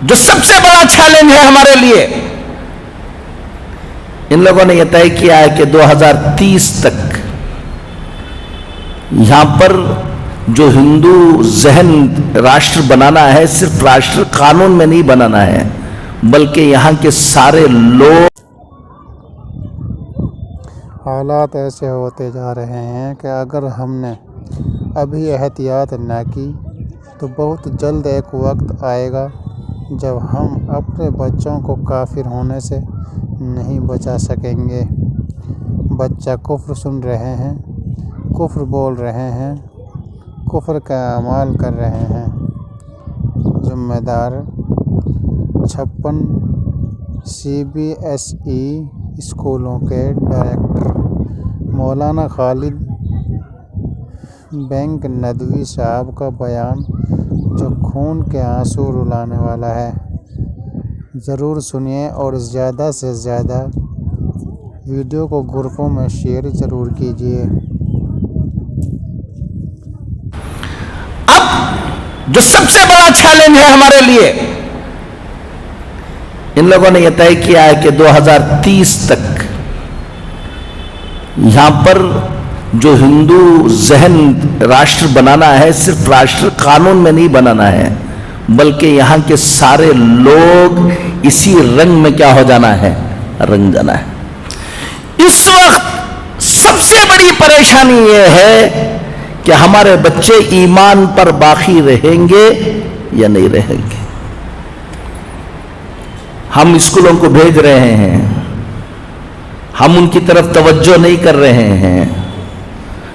جو سب سے بڑا چیلنج ہے ہمارے لیے، ان لوگوں نے یہ طے کیا ہے کہ 2030 تک یہاں پر جو ہندو ذہن راشٹر بنانا ہے، صرف راشٹر قانون میں نہیں بنانا ہے، بلکہ یہاں کے سارے لوگ۔ حالات ایسے ہوتے جا رہے ہیں کہ اگر ہم نے ابھی احتیاط نہ کی تو بہت جلد ایک وقت آئے گا جب ہم اپنے بچوں کو کافر ہونے سے نہیں بچا سکیں گے۔ بچہ کفر سن رہے ہیں، کفر بول رہے ہیں، کفر کا اعمال کر رہے ہیں۔ ذمہ دار 56 CBSE اسکولوں کے ڈائریکٹر مولانا خالد بینک ندوی صاحب کا بیان، جو خون کے آنسو رلانے والا ہے، ضرور سنیے اور زیادہ سے زیادہ ویڈیو کو گروپوں میں شیئر ضرور کیجیے۔ اب جو سب سے بڑا چیلنج ہے ہمارے لیے، ان لوگوں نے یہ طے کیا ہے کہ 2030 تک یہاں پر جو ہندو ذہن راشٹر بنانا ہے، صرف راشٹر قانون میں نہیں بنانا ہے، بلکہ یہاں کے سارے لوگ اسی رنگ میں کیا ہو جانا ہے، رنگ جانا ہے۔ اس وقت سب سے بڑی پریشانی یہ ہے کہ ہمارے بچے ایمان پر باقی رہیں گے یا نہیں رہیں گے۔ ہم اسکولوں کو بھیج رہے ہیں، ہم ان کی طرف توجہ نہیں کر رہے ہیں،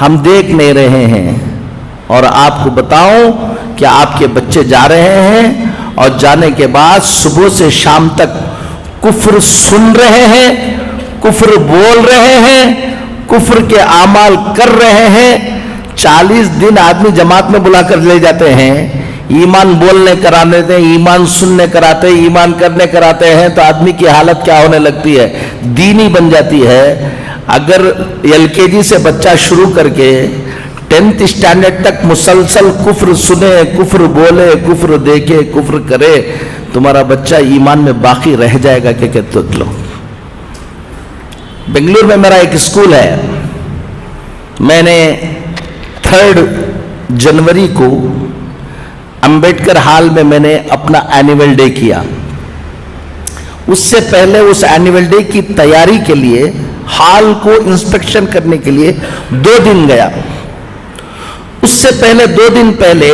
ہم دیکھ نہیں رہے ہیں، اور آپ کو بتاؤں کہ آپ کے بچے جا رہے ہیں اور جانے کے بعد صبح سے شام تک کفر سن رہے ہیں، کفر بول رہے ہیں، کفر کے اعمال کر رہے ہیں۔ 40 دن آدمی جماعت میں بلا کر لے جاتے ہیں، ایمان بولنے کرانے دیں، ایمان سننے کراتے، ایمان کرنے کراتے ہیں، تو آدمی کی حالت کیا ہونے لگتی ہے، دینی بن جاتی ہے۔ اگر LKG سے بچہ شروع کر کے 10th اسٹینڈرڈ تک مسلسل کفر سنے، کفر بولے، کفر دیکھے، کفر کرے، تمہارا بچہ ایمان میں باقی رہ جائے گا کہ لو۔ بنگلور میں میرا ایک اسکول ہے، میں نے 3 جنوری کو امبیڈکر ہال میں نے اپنا اینیول ڈے کیا۔ اس سے پہلے اس اینیول ڈے کی تیاری کے لیے ہال کو انسپیکشن کرنے کے لیے 2 دن گیا۔ اس سے پہلے 2 دن پہلے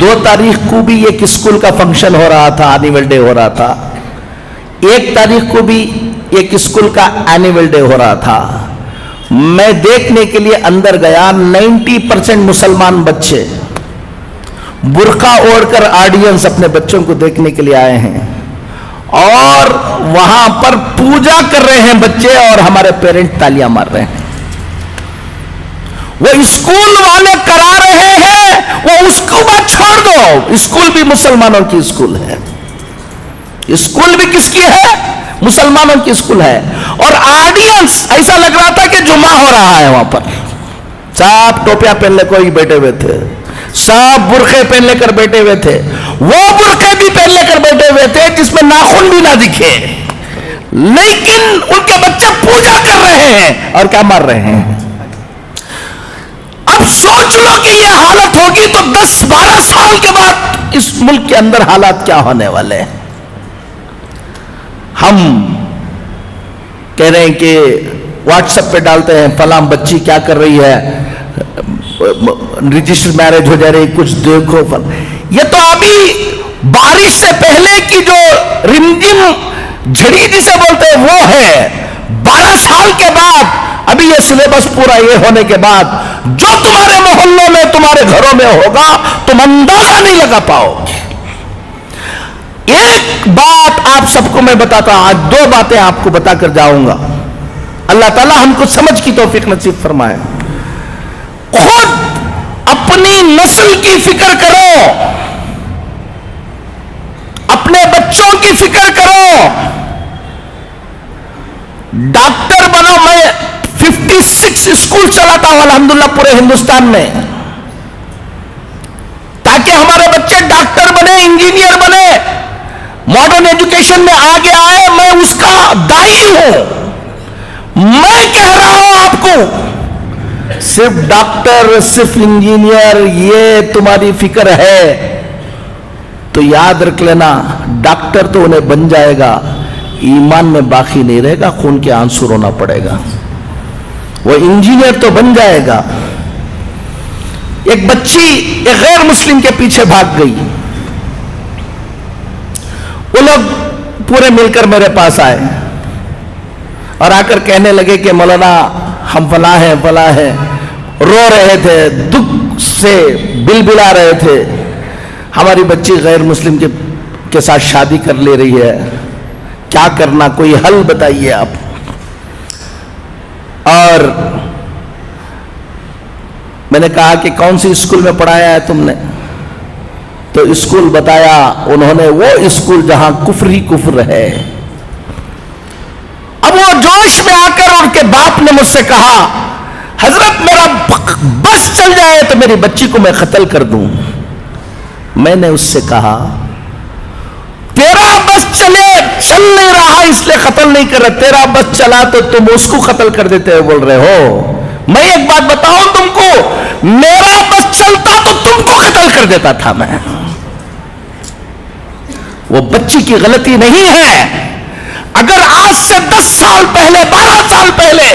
2 تاریخ کو بھی ایک اسکول کا فنکشن ہو رہا تھا، اینیول ڈے ہو رہا تھا۔ 1 تاریخ کو بھی ایک اسکول کا اینیول ڈے ہو رہا تھا۔ میں دیکھنے کے لیے اندر گیا، 90% مسلمان بچے برقع اوڑھ کر آڈینس اپنے بچوں کو دیکھنے کے لیے آئے ہیں، اور وہاں پر پوجا کر رہے ہیں بچے، اور ہمارے پیرنٹ تالیاں مار رہے ہیں۔ وہ اسکول والے کرا رہے ہیں، وہ اس کو بات چھوڑ دو، اسکول بھی مسلمانوں کی اسکول ہے، اسکول بھی کس کی ہے، مسلمانوں کی اسکول ہے۔ اور آڈینس ایسا لگ رہا تھا کہ جمعہ ہو رہا ہے وہاں پر، سب ٹوپیاں پہن لے کوئی بیٹھے ہوئے تھے، سب برقعے پہن لے کر بیٹھے ہوئے تھے، وہ برقعے بھی پہن لے کر بیٹھے ہوئے تھے جس میں ناخن بھی نہ دکھے، لیکن ان کے بچے پوجا کر رہے ہیں اور کیا مار رہے ہیں۔ اب سوچ لو کہ یہ حالت ہوگی تو 10-12 سال کے بعد اس ملک کے اندر حالات کیا ہونے والے ہیں۔ ہم کہہ رہے ہیں کہ واٹس ایپ پہ ڈالتے ہیں فلاں بچی کیا کر رہی ہے، رجسٹر میرج ہو جا رہی، کچھ دیکھو۔ یہ تو ابھی بارش سے پہلے کی جو رمجم جھڑی جسے بولتے ہیں وہ ہے، 12 سال کے بعد ابھی یہ سلیبس پورا یہ ہونے کے بعد جو تمہارے محلوں میں تمہارے گھروں میں ہوگا تم اندازہ نہیں لگا پاؤ گے۔ ایک بات آپ سب کو میں بتاتا ہوں، آج 2 باتیں آپ کو بتا کر جاؤں گا، اللہ تعالی ہم کو سمجھ کی توفیق نصیب فرمائے۔ خود اپنی نسل کی فکر کرو، اپنے بچوں کی فکر کرو، ڈاکٹر بنو۔ میں 56 اسکول چلاتا ہوں الحمدللہ پورے ہندوستان میں، تاکہ ہمارے بچے ڈاکٹر بنے، انجینئر بنے۔ ماڈرن ایجوکیشن میں آگے آئے، میں اس کا دائی ہوں۔ میں کہہ رہا ہوں آپ کو، صرف ڈاکٹر، صرف انجینئر یہ تمہاری فکر ہے تو یاد رکھ لینا، ڈاکٹر تو انہیں بن جائے گا، ایمان میں باقی نہیں رہے گا، خون کے آنسو رونا پڑے گا۔ وہ انجینئر تو بن جائے گا۔ ایک بچی ایک غیر مسلم کے پیچھے بھاگ گئی، وہ لوگ پورے مل کر میرے پاس آئے اور آ کر کہنے لگے کہ مولانا ہم فلاں ہیں فلاں ہیں، رو رہے تھے، دکھ سے بلبلا رہے تھے، ہماری بچی غیر مسلم کے ساتھ شادی کر لے رہی ہے، کیا کرنا، کوئی حل بتائیے آپ۔ اور میں نے کہا کہ کون سی اسکول میں پڑھایا ہے تم نے؟ تو اسکول بتایا انہوں نے، وہ اسکول جہاں کفر ہی کفر ہے۔ اب وہ جوش میں آ کر ان کے باپ نے مجھ سے کہا، حضرت میرا بس چل جائے تو میری بچی کو میں قتل کر دوں۔ میں نے اس سے کہا، تیرا بس چلے، چل نہیں رہا اس لیے قتل نہیں کر رہا، تیرا بس چلا تو تم اس کو قتل کر دیتے ہو بول رہے ہو۔ میں ایک بات بتاؤں تم کو، میرا بس چلتا تو تم کو قتل کر دیتا تھا میں۔ وہ بچی کی غلطی نہیں ہے۔ اگر آج سے 10 سال پہلے، 12 سال پہلے،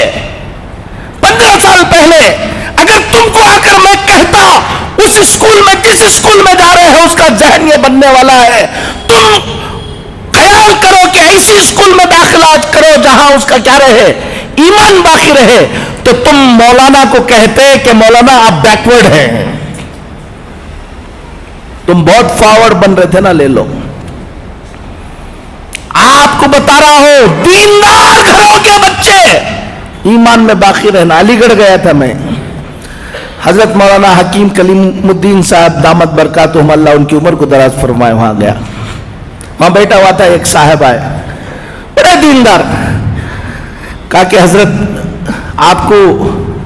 15 سال پہلے اگر تم کو آ کر میں کہتا اس اسکول میں، جس اسکول میں جا رہے ہو اس کا ذہن یہ بننے والا ہے، تم خیال کرو کہ ایسی اسکول میں داخلہ کرو جہاں اس کا کیا رہے، ایمان باقی رہے، تو تم مولانا کو کہتے کہ مولانا آپ بیکورڈ ہیں، تم بہت فارورڈ بن رہے تھے نا، لے لو۔ آپ کو بتا رہا ہوں، دیندار گھروں کے بچے ایمان میں باقی رہنا۔ علی گڑھ گیا تھا میں، حضرت مولانا حکیم کلیم الدین صاحب دامت برکاتہم اللہ ان کی عمر کو دراز فرمائے، وہاں گیا، وہاں بیٹھا ہوا تھا، ایک صاحب آئے بڑے دیندار، کہا کہ حضرت آپ کو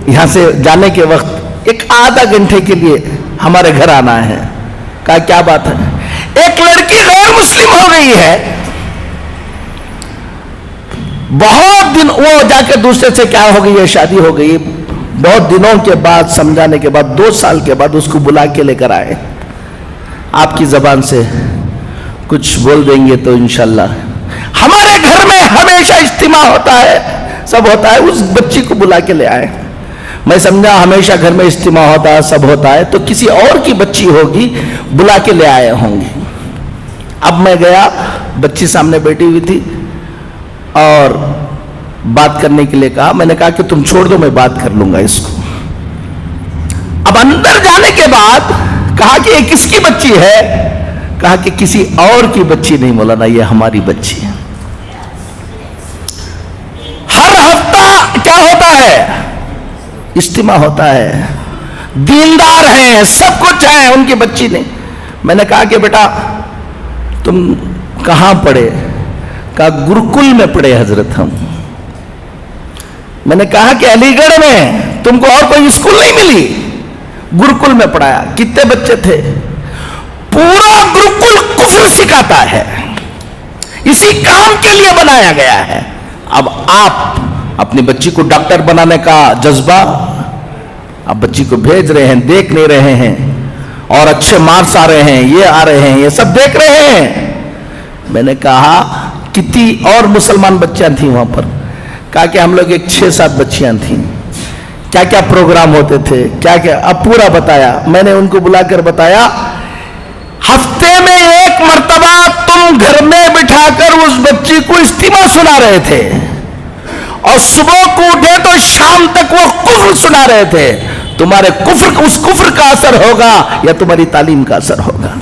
یہاں سے جانے کے وقت ایک آدھا گھنٹے کے لیے ہمارے گھر آنا ہے۔ کہا کیا بات ہے؟ ایک لڑکی غیر مسلم ہو گئی ہے، بہت دن، وہ جا کے دوسرے سے کیا ہو گئی ہے، شادی ہو گئی، بہت دنوں کے بعد سمجھانے کے بعد 2 سال کے بعد اس کو بلا کے لے کر آئے، آپ کی زبان سے کچھ بول دیں گے تو انشاءاللہ۔ ہمارے گھر میں ہمیشہ اجتماع ہوتا ہے، سب ہوتا ہے، اس بچی کو بلا کے لے آئے۔ میں سمجھا ہمیشہ گھر میں اجتماع ہوتا ہے، سب ہوتا ہے، تو کسی اور کی بچی ہوگی، بلا کے لے آئے ہوں گے۔ اب میں گیا، بچی سامنے بیٹھی ہوئی تھی اور بات کرنے کے لیے کہا، میں نے کہا کہ تم چھوڑ دو، میں بات کر لوں گا اس کو۔ اب اندر جانے کے بعد کہا کہ یہ کس کی بچی ہے؟ کہا کہ کسی اور کی بچی نہیں مولانا، یہ ہماری بچی ہے۔ ہر ہفتہ کیا ہوتا ہے؟ اجتماع ہوتا ہے، دیندار ہیں، سب کچھ ہے، ان کی بچی نہیں۔ میں نے کہا کہ بیٹا تم کہاں پڑھے؟ کہا گرکل میں پڑھے حضرت ہم۔ میں نے کہا کہ علی گڑھ میں تم کو اور کوئی اسکول نہیں ملی؟ گرکل میں پڑھایا۔ کتنے بچے تھے؟ پورا گرکل کفر سکھاتا ہے، اسی کام کے لیے بنایا گیا ہے۔ اب آپ اپنی بچی کو ڈاکٹر بنانے کا جذبہ، آپ بچی کو بھیج رہے ہیں، دیکھ نہیں رہے ہیں، اور اچھے مارکس آ رہے ہیں، یہ آ رہے ہیں، یہ سب دیکھ رہے ہیں۔ میں نے کہا کتنی اور مسلمان بچیاں تھیں وہاں پر؟ کہا کہ ہم لوگ ایک 6-7 بچیاں تھیں، کیا کیا پروگرام ہوتے تھے، کیا کیا، اب پورا بتایا۔ میں نے ان کو بلا کر بتایا، ہفتے میں 1 مرتبہ تم گھر میں بٹھا کر اس بچی کو اجتماع سنا رہے تھے، اور صبح کو اٹھے تو شام تک وہ کفر سنا رہے تھے۔ تمہارے کفر، اس کفر کا اثر ہوگا یا تمہاری تعلیم کا اثر ہوگا؟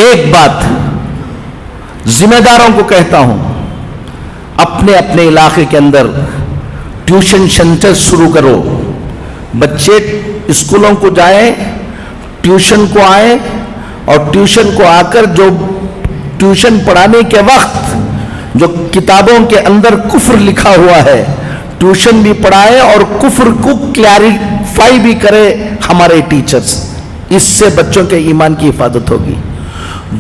ایک بات ذمہ داروں کو کہتا ہوں، اپنے اپنے علاقے کے اندر ٹیوشن سینٹر شروع کرو، بچے اسکولوں کو جائیں، ٹیوشن کو آئیں، اور ٹیوشن کو آ کر جو ٹیوشن پڑھانے کے وقت جو کتابوں کے اندر کفر لکھا ہوا ہے، ٹیوشن بھی پڑھائے اور کفر کو کلیریفائی بھی کرے ہمارے ٹیچرز۔ اس سے بچوں کے ایمان کی حفاظت ہوگی۔